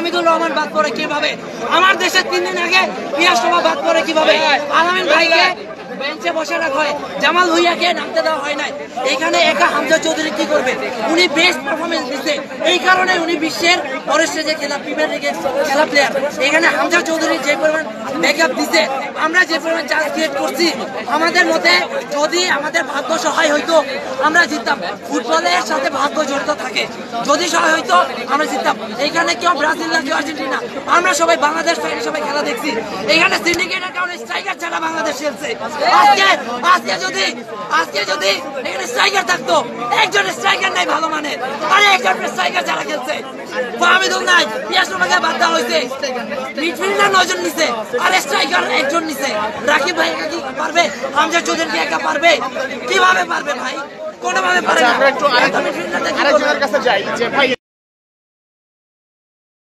ফাহমিদুর রহমান বাদ পড়ে কিভাবে, আমার দেশে 3 দিন আগে পিয়াস সভা বাদ পড়ে কিভাবে, আলামিন ভাইকে বেঞ্চে বসে রাখা হয়, জামাল ভুঁইয়াকে নামতে দেওয়া হয় নাই। এখানে একা হামজা চৌধুরী কি করবে? উনি বেস্ট পারফরমেন্স দিচ্ছে, এই কারণে উনি বিশ্বের পরের স্টেজে খেলা প্রিমিয়ার লিগে খেলা প্লেয়ার। এখানে হামজা চৌধুরী যে পরিমাণ ব্যাকআপ দিচ্ছে, আমরা যে পরিমাণ চান্স ক্রিয়েট করছি, আমাদের মতে যদি আমাদের ভাগ্য সহায় হইতো আমরা জিততাম। ফুটবলের সাথে ভাগ্য জড়িত থাকে, যদি সহায় হইতো আমরা জিততাম। এখানে কেউ ব্রাজিল না কেউ আর্জেন্টিনা, আমরা সবাই বাংলাদেশ ফ্যান সবাই খেলা দেখছি। এখানে সিন্ডিকেটের কারণে স্ট্রাইকার ছাড়া বাংলাদেশ খেলছে। আজকে যদি এখানে স্ট্রাইকার থাকতো, একজন স্ট্রাইকার নাই ভালো মানের, আরে একজন স্ট্রাইকার যারা খেলছে, ফাহমিদুল নাই, পিয়াস রহমানকে বাদ দেওয়া হয়েছে, মিডফিল্ডার 9 জন নিছে, আর স্ট্রাইকার 1 জন নিছে। রাকিব ভাই একা কি পারবে? হামজা চৌধুরী কি একা পারবে? কিভাবে পারবে ভাই? কোনোভাবে পারে না। আমরা একটু আরেকজনের কাছে যাই যে ভাই